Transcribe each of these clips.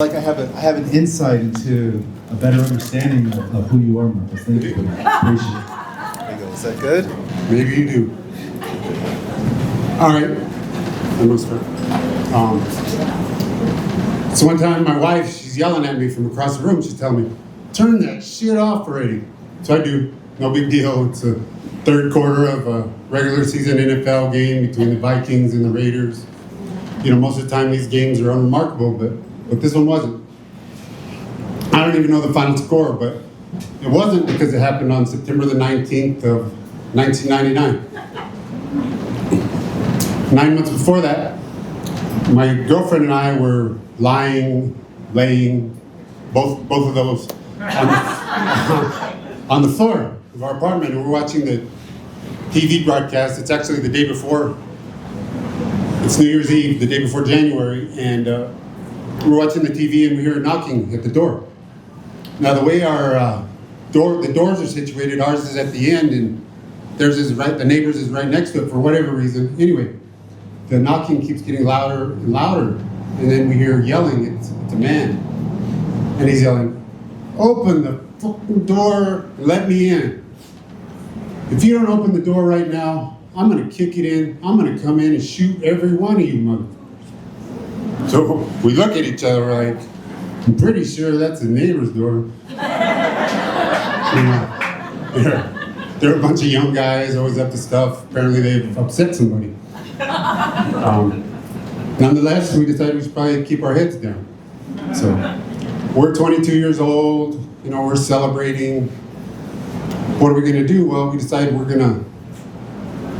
Like I have an insight into a better understanding of who you are, Marcus. Thank you. Appreciate it. There you go. Is that good? Maybe you do. All right. I'm gonna start. So one time my wife, she's yelling at me from across the room. She's telling me, turn that shit off already. So I do. No big deal. It's a third quarter of a regular season NFL game between the Vikings and the Raiders. You know, most of the time these games are unremarkable, but this one wasn't. I don't even know the final score, but it wasn't because it happened on September the 19th of 1999. 9 months before that, my girlfriend and I were laying, both of those, on the floor of our apartment, and we're watching the TV broadcast. It's actually the day before, it's New Year's Eve, the day before January, and we're watching the TV and we hear knocking at the door. Now the way our the doors are situated, ours is at the end and theirs is right, the neighbor's is right next to it for whatever reason. Anyway, the knocking keeps getting louder and louder, and then we hear yelling. It's a man, and he's yelling, "Open the fucking door and let me in. If you don't open the door right now, I'm gonna kick it in. I'm gonna come in and shoot every one of you motherfuckers." So we look at each other like, I'm pretty sure that's the neighbor's door. You know, they're a bunch of young guys, always up to stuff. Apparently they've upset somebody. Nonetheless, we decided we should probably keep our heads down. So we're 22 years old, you know, we're celebrating. What are we gonna do? Well, we decided we're gonna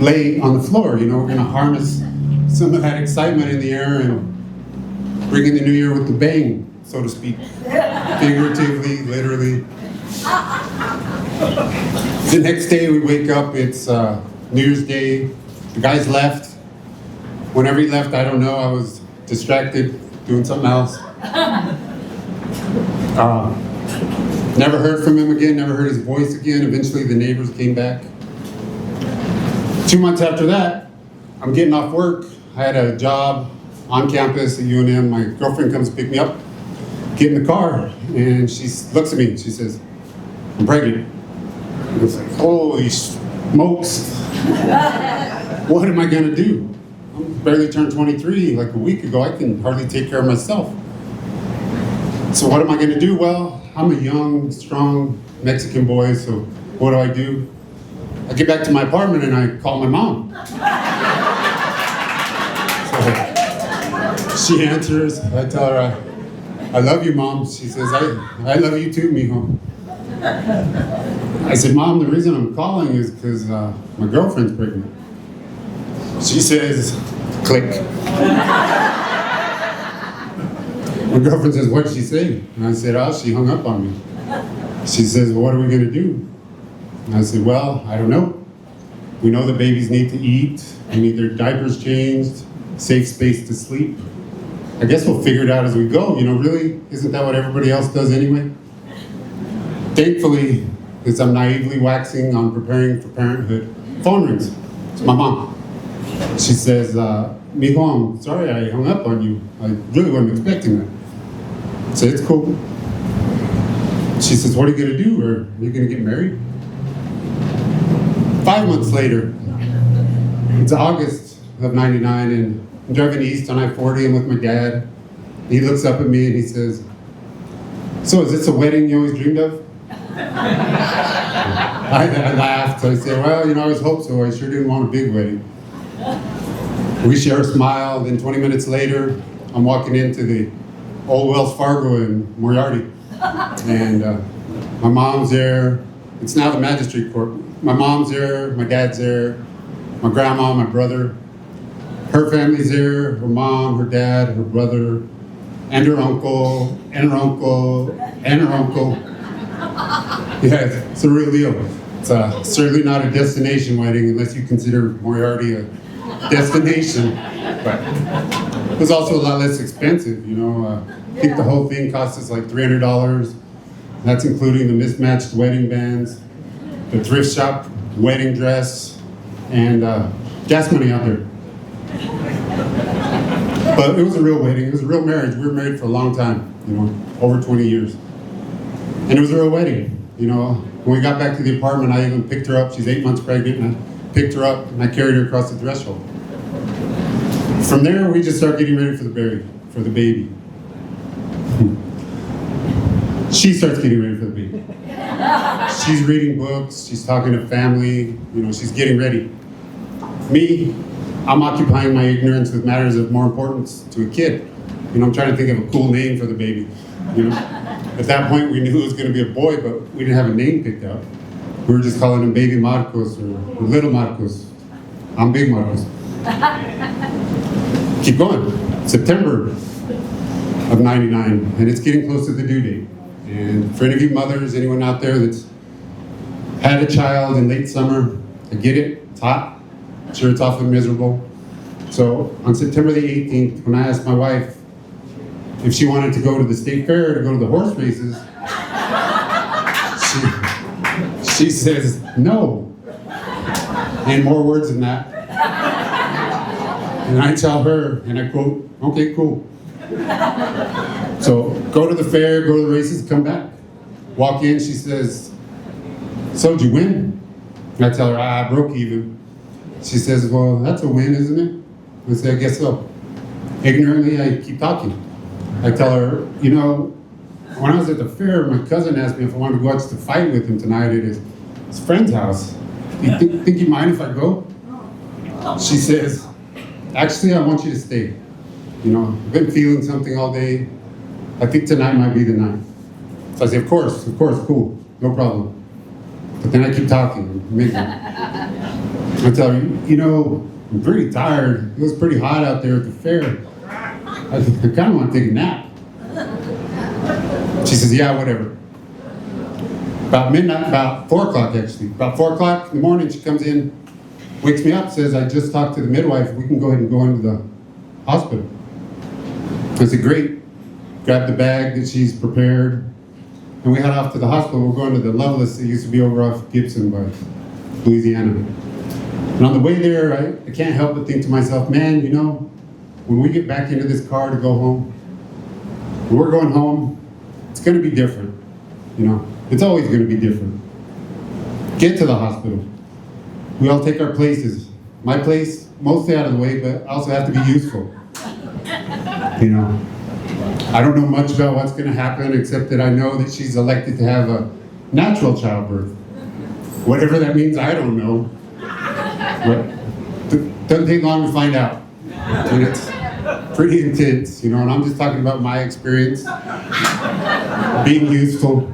lay on the floor, you know, we're gonna harness some of that excitement in the air and bring in the new year with the bang, so to speak. Figuratively, literally. The next day we wake up, it's New Year's Day. The guys left. Whenever he left, I don't know, I was distracted, doing something else. Never heard from him again, never heard his voice again. Eventually the neighbors came back. 2 months after that, I'm getting off work. I had a job on campus at UNM. My girlfriend comes to pick me up, get in the car, and she looks at me and she says, "I'm pregnant." And I was like, holy smokes. What am I gonna do? I barely turned 23 like a week ago. I can hardly take care of myself. So what am I gonna do? Well, I'm a young, strong Mexican boy, so what do? I get back to my apartment and I call my mom. So she answers, I tell her, "I love you, Mom." She says, I love you too, mijo. I said, "Mom, the reason I'm calling is because my girlfriend's pregnant." She says, click. My girlfriend says, "What'd she say?" And I said, "Oh, she hung up on me." She says, "Well, what are we gonna do?" And I said, "Well, I don't know. We know the babies need to eat, we need their diapers changed, safe space to sleep. I guess we'll figure it out as we go. You know, really, isn't that what everybody else does anyway?" Thankfully, as I'm naively waxing on preparing for parenthood, phone rings. It's my mom. She says, "Mijo, I'm sorry I hung up on you. I really wasn't expecting that." I said, "It's cool." She says, "What are you gonna do? Are you gonna get married?" 5 months later, it's August of '99, and I'm driving east on I-40. I'm with my dad. He looks up at me and he says, "So is this a wedding you always dreamed of?" I laughed. I said, "Well, you know, I always hoped so. I sure didn't want a big wedding." We share a smile. Then 20 minutes later, I'm walking into the old Wells Fargo in Moriarty. And my mom's there. It's now the magistrate court. My mom's there, my dad's there, my grandma, my brother. Her family's there, her mom, her dad, her brother, and her uncle, and her uncle, and her uncle. Yeah, it's a real deal. It's certainly not a destination wedding unless you consider Moriarty a destination. But it was also a lot less expensive, you know. I think the whole thing cost us like $300. That's including the mismatched wedding bands, the thrift shop wedding dress, and gas money out there. But it was a real wedding. It was a real marriage. We were married for a long time, over 20 years. And it was a real wedding. When we got back to the apartment, I even picked her up. She's 8 months pregnant, and I picked her up and I carried her across the threshold. From there, we just started getting ready for the baby. She starts getting ready for the baby. She's reading books, she's talking to family, she's getting ready. Me, I'm occupying my ignorance with matters of more importance to a kid. I'm trying to think of a cool name for the baby. At that point, we knew it was going to be a boy, but we didn't have a name picked out. We were just calling him Baby Marcos or Little Marcos. I'm Big Marcos. Keep going. September of '99, and it's getting close to the due date. And for any of you mothers, anyone out there that's had a child in late summer, I get it, it's hot. I'm sure it's often miserable. So on September the 18th, when I asked my wife if she wanted to go to the state fair to go to the horse races, she says no. And more words than that. And I tell her, and I quote, okay, cool. So go to the fair, go to the races, come back. Walk in, she says, so did you win? And I tell her, I broke even. She says, well, that's a win, isn't it? I say, I guess so. Ignorantly, I keep talking. I tell her, when I was at the fair, my cousin asked me if I wanted to go watch the fight with him tonight at his friend's house. Do you think you mind if I go? She says, actually, I want you to stay. I've been feeling something all day. I think tonight might be the night. So I say, of course, cool, no problem. But then I keep talking. I tell her, I'm pretty tired. It was pretty hot out there at the fair. I kind of want to take a nap. She says, yeah, whatever. About midnight, about 4 o'clock actually. About 4 o'clock in the morning, she comes in, wakes me up, says, I just talked to the midwife. We can go ahead and go into the hospital. I said, great. Grabbed the bag that she's prepared, and we head off to the hospital. We're going to the Lovelace that used to be over off Gibson by Louisiana. And on the way there, I can't help but think to myself, man, when we get back into this car to go home, when we're going home, it's going to be different. It's always going to be different. Get to the hospital. We all take our places. My place, mostly out of the way, but I also have to be useful. I don't know much about what's going to happen, except that I know that she's elected to have a natural childbirth. Whatever that means, I don't know. But doesn't take long to find out. And it's pretty intense, and I'm just talking about my experience, being useful.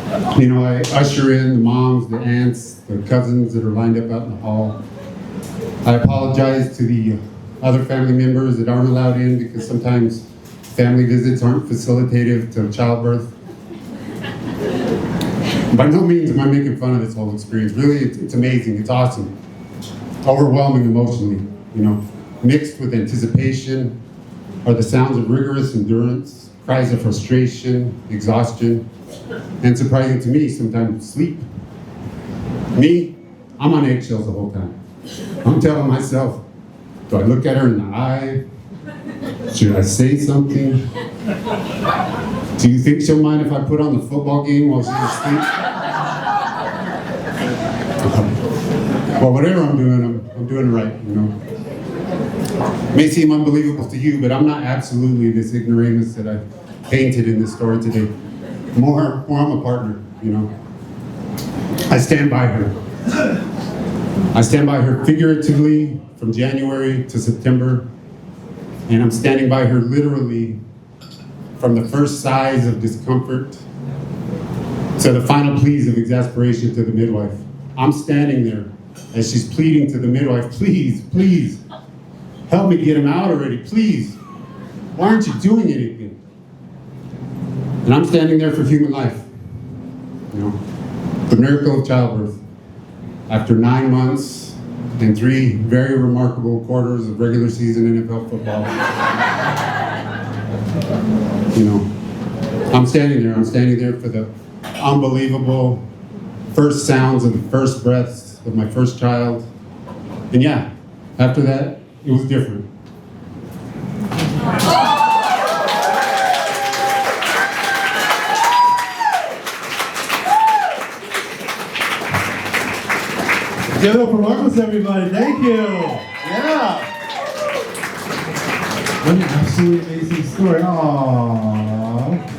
I usher in the moms, the aunts, the cousins that are lined up out in the hall. I apologize to the other family members that aren't allowed in because sometimes family visits aren't facilitative to childbirth. By no means am I making fun of this whole experience. Really, it's amazing, it's awesome. Overwhelming emotionally, mixed with anticipation are the sounds of rigorous endurance, cries of frustration, exhaustion, and surprising to me, sometimes sleep. Me, I'm on eggshells the whole time. I'm telling myself, do I look at her in the eye? Should I say something? Do you think she'll mind if I put on the football game while she's asleep? Well, whatever I'm doing, I'm doing it right, It may seem unbelievable to you, but I'm not absolutely this ignoramus that I've painted in this story today. More I'm a partner, I stand by her. I stand by her figuratively from January to September, and I'm standing by her literally from the first sighs of discomfort to the final pleas of exasperation to the midwife. I'm standing there as she's pleading to the midwife, please, please, help me get him out already, please. Why aren't you doing anything? And I'm standing there for human life. The miracle of childbirth. After 9 months and 3 very remarkable quarters of regular season NFL football. I'm standing there for the unbelievable first sounds of the first breaths of my first child. And yeah, after that, it was different. Give it up for Marcos, everybody. Thank you. Yeah. What an absolutely amazing story. Aww.